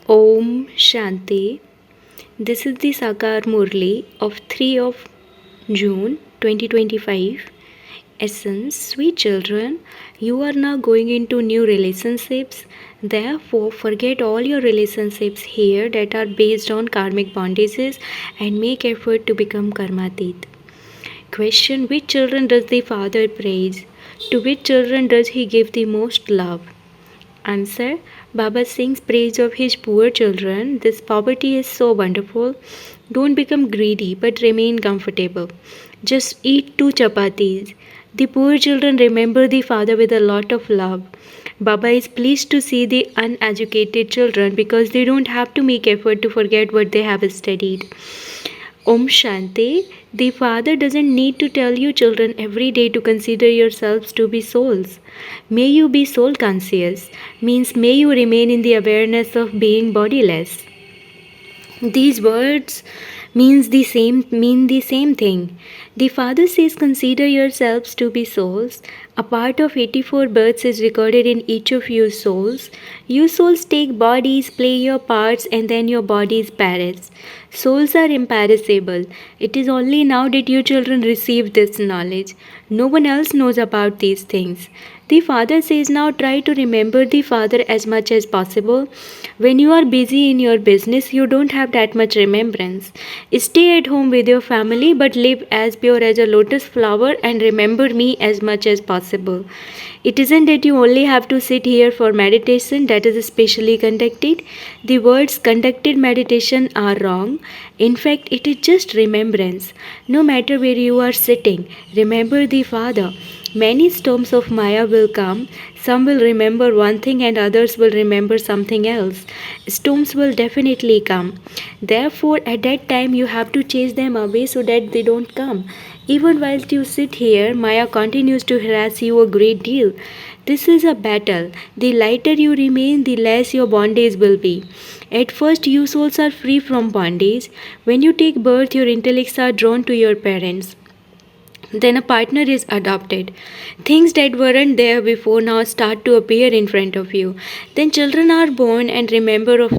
Om Shanti. This is the Sakar Murli of 3 of June 2025. Essence, sweet children, you are now going into new relationships. Therefore, forget all your relationships here that are based on karmic bondages and make effort to become karmatit. Question: which children does the Father praise? To which children does he give the most love? Answer: Baba sings praise of his poor children. This poverty is so wonderful. Don't become greedy but remain comfortable. Just eat 2 chapatis. The poor children remember the father with a lot of love. Baba is pleased to see the uneducated children because they don't have to make effort to forget what they have studied. Om Shanti. The Father doesn't need to tell you children every day to consider yourselves to be souls. May you be soul conscious, means may you remain in the awareness of being bodiless. These words mean the same thing. The Father says, consider yourselves to be souls. A part of 84 births is recorded in each of you souls. You souls take bodies, play your parts, and then your bodies perish. Souls are imperishable. It is only now that you children receive this knowledge. No one else knows about these things. The Father says, now try to remember the Father as much as possible. When you are busy in your business, you don't have that much remembrance. Stay at home with your family, but live as pure as a lotus flower and remember me as much as possible. It isn't that you only have to sit here for meditation that is specially conducted. The words conducted meditation are wrong. In fact, it is just remembrance. No matter where you are sitting, remember the Father. Many storms of Maya will come. Some will remember one thing and others will remember something else. Storms will definitely come. Therefore, at that time, you have to chase them away so that they don't come. Even whilst you sit here, Maya continues to harass you a great deal. This is a battle. The lighter you remain, the less your bondage will be. At first, you souls are free from bondage. When you take birth, your intellects are drawn to your parents. Then a partner is adopted. Things that weren't there before now start to appear in front of you. Then children are born and remembrance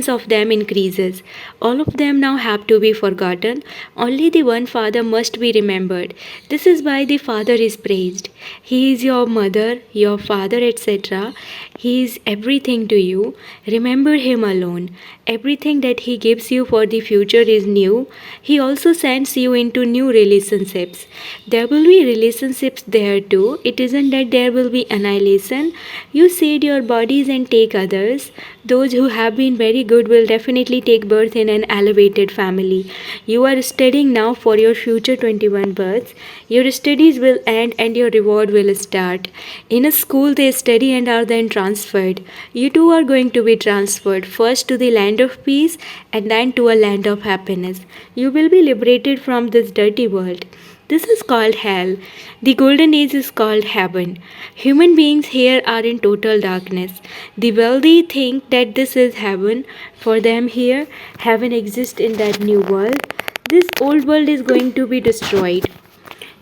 of them increases. All of them now have to be forgotten. Only the one Father must be remembered. This is why the Father is praised. He is your mother, your father, etc. He is everything to you. Remember him alone. Everything that he gives you for the future is new. He also sends you into new relationships. There will be relationships there too. It isn't that there will be annihilation. You shed your bodies and take others. Those who have been very good will definitely take birth in an elevated family. You are studying now for your future 21 births. Your studies will end and your reward will start. In a school, they study and are then transferred. You too are going to be transferred first to the land of peace and then to a land of happiness. You will be liberated from this dirty world. This is called hell. The golden age is called heaven. Human beings here are in total darkness. The wealthy think that this is heaven. For them here, heaven exists in that new world. This old world is going to be destroyed.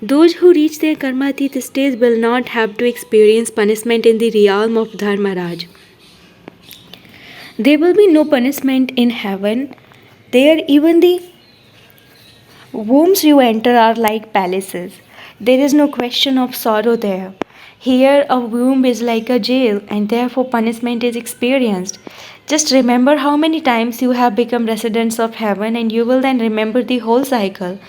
Those who reach their karmatit stage will not have to experience punishment in the realm of Dharmaraj. There will be no punishment in heaven. There, even the wombs you enter are like palaces. There is no question of sorrow there. Here, a womb is like a jail, and therefore punishment is experienced. Just remember how many times you have become residents of heaven, and you will then remember the whole cycle.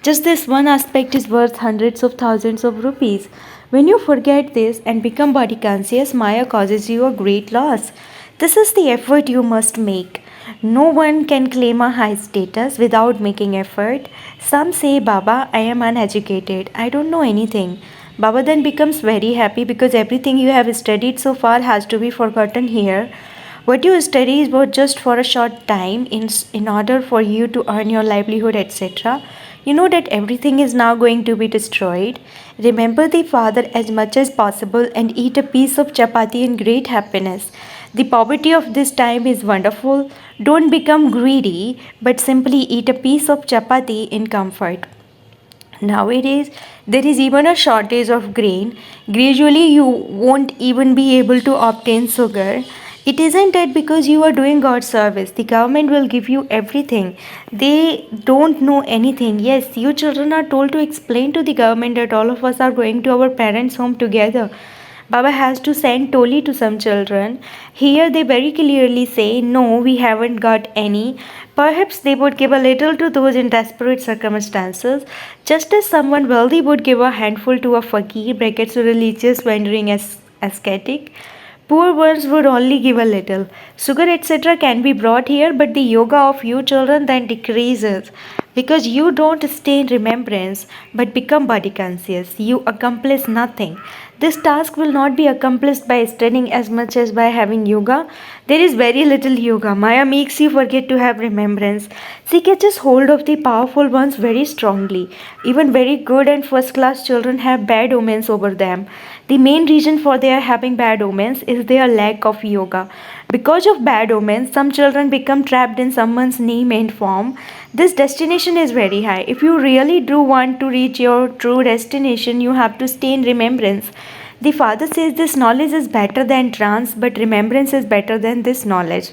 Just this one aspect is worth hundreds of thousands of rupees. When you forget this and become body conscious, Maya causes you a great loss. This is the effort you must make. No one can claim a high status without making effort. Some say, Baba, I am uneducated. I don't know anything. Baba then becomes very happy because everything you have studied so far has to be forgotten here. What you study was just for a short time in order for you to earn your livelihood, etc. You know that everything is now going to be destroyed. Remember the Father as much as possible and eat a piece of chapati in great happiness. The poverty of this time is wonderful. Don't become greedy, but simply eat a piece of chapati in comfort. Nowadays, there is even a shortage of grain. Gradually, you won't even be able to obtain sugar. It isn't that because you are doing God's service, the government will give you everything. They don't know anything. Yes, you children are told to explain to the government that all of us are going to our parents' home together. Baba has to send Toli to some children. Here they very clearly say, no, we haven't got any. Perhaps they would give a little to those in desperate circumstances, just as someone wealthy would give a handful to a fakir, brackets religious wandering ascetic. Poor ones would only give a little. Sugar, etc., can be brought here, but the yoga of you children then decreases because you don't stay in remembrance but become body conscious. You accomplish nothing. This task will not be accomplished by studying as much as by having yoga. There is very little yoga. Maya makes you forget to have remembrance. She catches hold of the powerful ones very strongly. Even very good and first class children have bad omens over them. The main reason for their having bad omens is their lack of yoga. Because of bad omens, some children become trapped in someone's name and form. This destination is very high. If you really do want to reach your true destination, you have to stay in remembrance. The father says this knowledge is better than trance, but remembrance is better than this knowledge.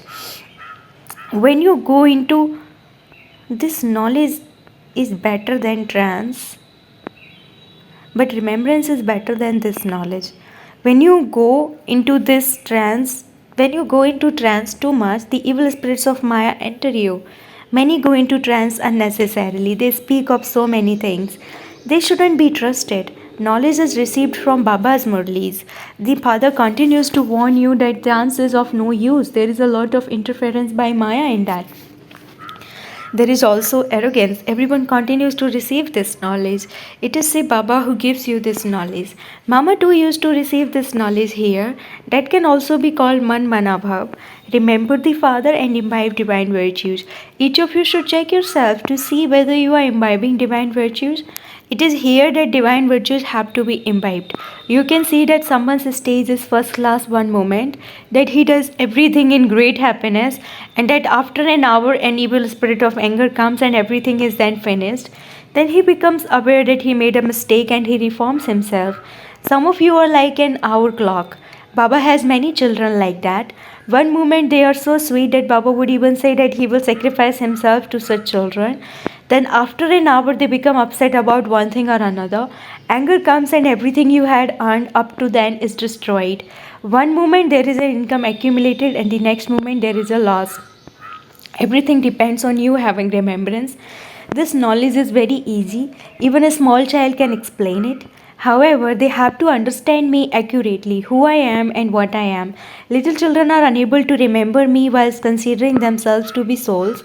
When you go into this knowledge is better than trance, but remembrance is better than this knowledge. When you go into trance too much, the evil spirits of Maya enter you. Many go into trance unnecessarily. They speak of so many things. They shouldn't be trusted. Knowledge is received from Baba's Murlis. The father continues to warn you that trance is of no use. There is a lot of interference by Maya in that. There is also arrogance. Everyone continues to receive this knowledge. It is Sai Baba who gives you this knowledge. Mama too used to receive this knowledge here. That can also be called Man Manabhav. Remember the Father and imbibe divine virtues. Each of you should check yourself to see whether you are imbibing divine virtues. It is here that divine virtues have to be imbibed. You can see that someone's stage is first class one moment, that he does everything in great happiness, and that after an hour an evil spirit of anger comes and everything is then finished. Then he becomes aware that he made a mistake and he reforms himself. Some of you are like an hour clock. Baba has many children like that. One moment they are so sweet that Baba would even say that he will sacrifice himself to such children. Then after an hour they become upset about one thing or another. Anger comes and everything you had earned up to then is destroyed. One moment there is an income accumulated and the next moment there is a loss. Everything depends on you having remembrance. This knowledge is very easy. Even a small child can explain it. However, they have to understand me accurately, who I am and what I am. Little children are unable to remember me whilst considering themselves to be souls.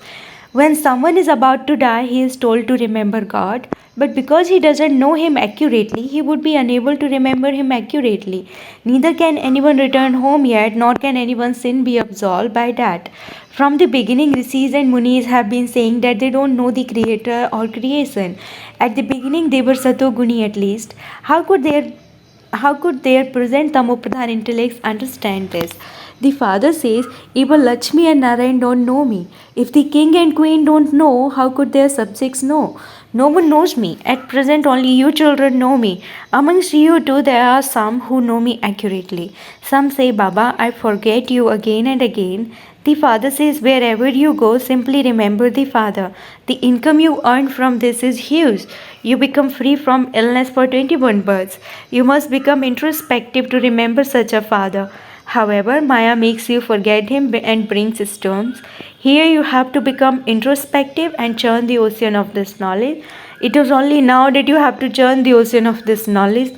When someone is about to die, he is told to remember God. But because he doesn't know him accurately, he would be unable to remember him accurately. Neither can anyone return home yet, nor can anyone's sin be absolved by that. From the beginning, rishis and munis have been saying that they don't know the creator or creation. At the beginning, they were satoguni at least. How could their present tamopradhan intellects understand this? The father says, even Lakshmi and Narayan don't know me. If the king and queen don't know, how could their subjects know? No one knows me. At present, only you children know me. Amongst you too, there are some who know me accurately. Some say, Baba, I forget you again and again. The father says, wherever you go, simply remember the father. The income you earn from this is huge. You become free from illness for 21 births. You must become introspective to remember such a father. However, Maya makes you forget him and brings storms. Here you have to become introspective and churn the ocean of this knowledge. It is only now that you have to churn the ocean of this knowledge.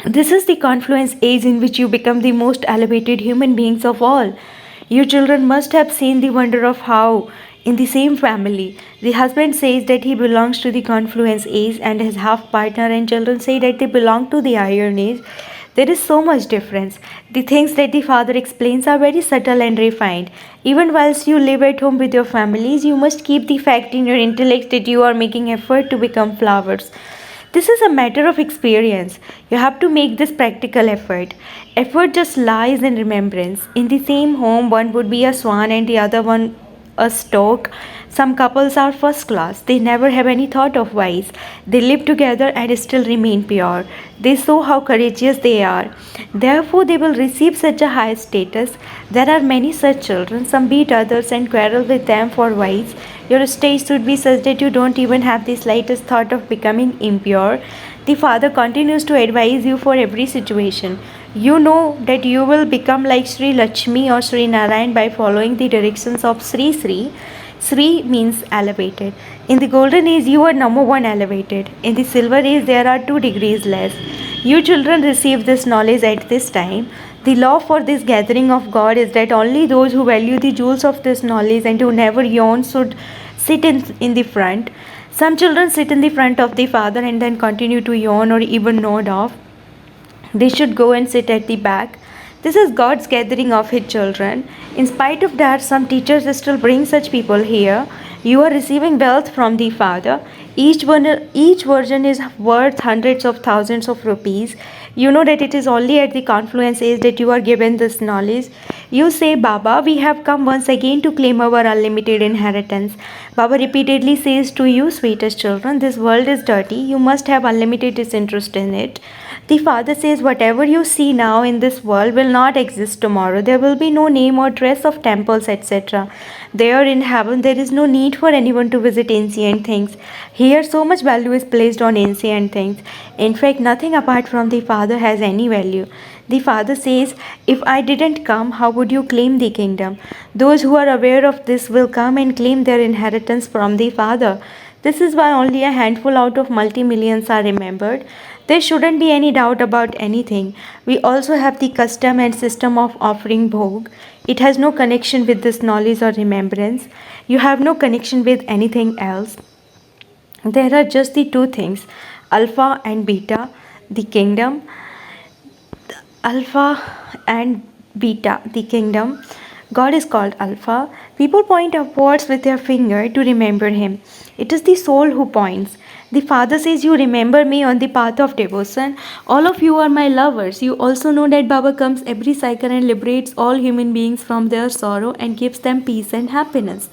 This is the confluence age in which you become the most elevated human beings of all. You children must have seen the wonder of how, in the same family, the husband says that he belongs to the confluence age and his half partner and children say that they belong to the iron age. There is so much difference. The things that the father explains are very subtle and refined. Even whilst you live at home with your families, you must keep the fact in your intellect that you are making effort to become flowers. This is a matter of experience. You have to make this practical effort. Effort just lies in remembrance. In the same home, one would be a swan and the other one a stock. Some couples are first class. They never have any thought of vice. They live together and still remain pure. They show how courageous they are. Therefore, they will receive such a high status. There are many such children. Some beat others and quarrel with them for vice. Your stage should be such that you don't even have the slightest thought of becoming impure. The Father continues to advise you for every situation. You know that you will become like Sri Lakshmi or Sri Narayan by following the directions of Sri Sri. Sri means elevated. In the golden age, you are number one elevated. In the silver age, there are 2 degrees less. You children receive this knowledge at this time. The law for this gathering of God is that only those who value the jewels of this knowledge and who never yawn should sit in the front. Some children sit in the front of the Father and then continue to yawn or even nod off. They should go and sit at the back. This is God's gathering of His children. In spite of that, some teachers still bring such people here. You are receiving wealth from the Father. Each version is worth hundreds of thousands of rupees. You know that it is only at the confluence age that you are given this knowledge. You say, Baba, we have come once again to claim our unlimited inheritance. Baba repeatedly says to you, sweetest children, this world is dirty. You must have unlimited disinterest in it. The Father says, whatever you see now in this world will not exist tomorrow. There will be no name or dress of temples, etc. There in heaven, there is no need for anyone to visit ancient things. Here, so much value is placed on ancient things. In fact, nothing apart from the Father has any value. The Father says, if I didn't come, how would you claim the kingdom? Those who are aware of this will come and claim their inheritance from the Father. This is why only a handful out of multi-millions are remembered. There shouldn't be any doubt about anything. We also have the custom and system of offering bhog. It has no connection with this knowledge or remembrance. You have no connection with anything else. There are just the 2 things, Alpha and Beta, the kingdom. Alpha and Beta, the kingdom. God is called Alpha. People point upwards with their finger to remember Him. It is the soul who points. The Father says, you remember me on the path of devotion. All of you are my lovers. You also know that Baba comes every cycle and liberates all human beings from their sorrow and gives them peace and happiness.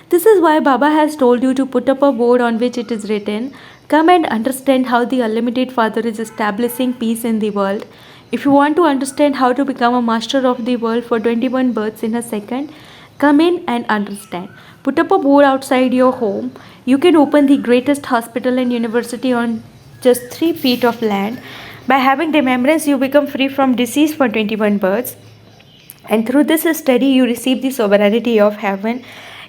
This is why Baba has told you to put up a board on which it is written, come and understand how the Unlimited Father is establishing peace in the world. If you want to understand how to become a master of the world for 21 births in a second, come in and understand. Put up a board outside your home. You can open the greatest hospital and university on just 3 feet of land. By having remembrance, you become free from disease for 21 births. And through this study, you receive the sovereignty of heaven.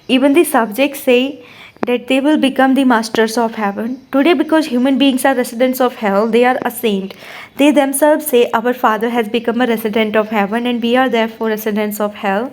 Even the subjects say that they will become the masters of heaven. Today, because human beings are residents of hell, they are a saint. They themselves say, our Father has become a resident of heaven and we are therefore residents of hell.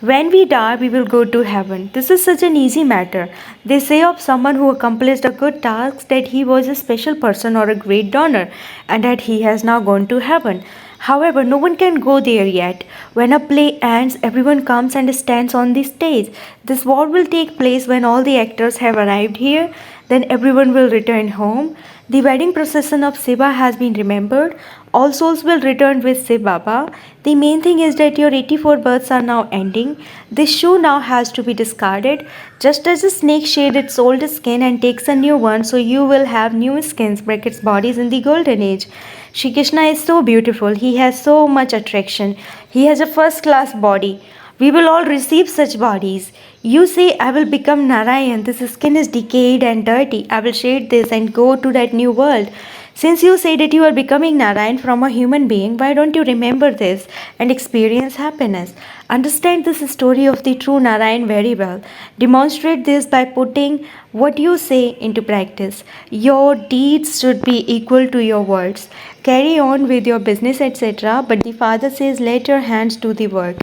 When we die, we will go to heaven. This is such an easy matter. They say of someone who accomplished a good task that he was a special person or a great donor and that he has now gone to heaven. However, no one can go there yet. When a play ends, everyone comes and stands on the stage. This war will take place when all the actors have arrived here. Then everyone will return home. The wedding procession of Shiva has been remembered. All souls will return with Shiv Baba. The main thing is that your 84 births are now ending. This shoe now has to be discarded. Just as a snake sheds its old skin and takes a new one, so you will have new skins, brackets bodies in the golden age. Shri Krishna is so beautiful. He has so much attraction. He has a first class body. We will all receive such bodies. You say, I will become Narayan. This skin is decayed and dirty. I will shed this and go to that new world. Since you say that you are becoming Narayan from a human being, why don't you remember this and experience happiness? Understand this story of the true Narayan very well. Demonstrate this by putting what you say into practice. Your deeds should be equal to your words. Carry on with your business, etc. But the Father says, let your hands do the work.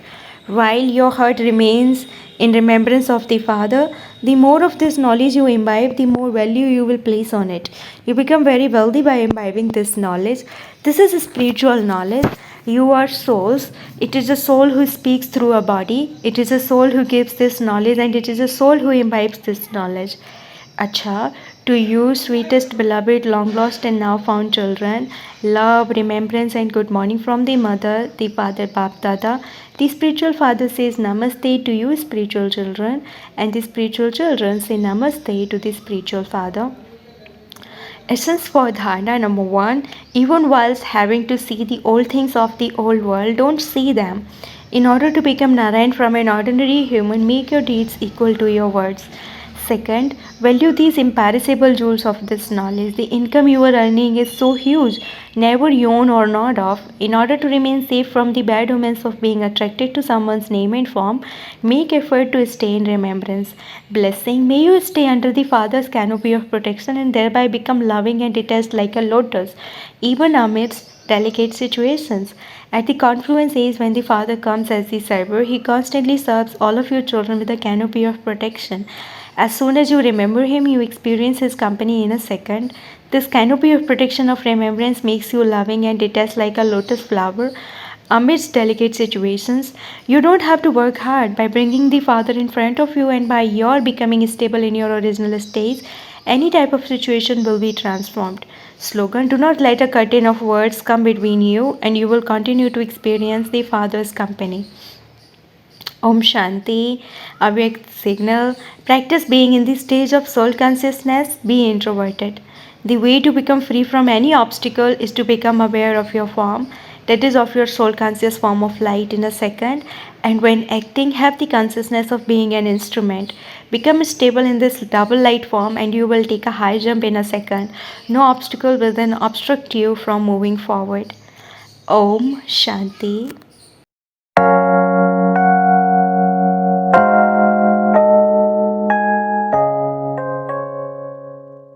While your heart remains in remembrance of the Father, the more of this knowledge you imbibe, the more value you will place on it. You become very wealthy by imbibing this knowledge. This is spiritual knowledge. You are souls. It is a soul who speaks through a body. It is a soul who gives this knowledge and it is a soul who imbibes this knowledge. Acha, To you, sweetest, beloved, long lost, and now found children, love, remembrance, and good morning from the mother, the father, Bap Dada. The spiritual father says Namaste to you, spiritual children, and the spiritual children say Namaste to the spiritual father. Essence for dharana number one, even whilst having to see the old things of the old world, don't see them. In order to become Narayan from an ordinary human, make your deeds equal to your words. Second, value these imperishable jewels of this knowledge. The income you are earning is so huge, never yawn or nod off. In order to remain safe from the bad omens of being attracted to someone's name and form, make effort to stay in remembrance. Blessing, may you stay under the Father's canopy of protection and thereby become loving and detached like a lotus, even amidst delicate situations. At the confluence age, when the Father comes as the server, he constantly serves all of your children with a canopy of protection. As soon as you remember him, you experience his company in a second. This canopy of protection of remembrance makes you loving and detached like a lotus flower amidst delicate situations. You don't have to work hard. By bringing the Father in front of you and by your becoming stable in your original state, any type of situation will be transformed. Slogan, do not let a curtain of words come between you and you will continue to experience the Father's company. Om Shanti, Avyakt signal. Practice being in the stage of soul consciousness. Be introverted. The way to become free from any obstacle is to become aware of your form, that is, of your soul conscious form of light in a second. And when acting, have the consciousness of being an instrument. Become stable in this double light form, and you will take a high jump in a second. No obstacle will then obstruct you from moving forward. Om Shanti.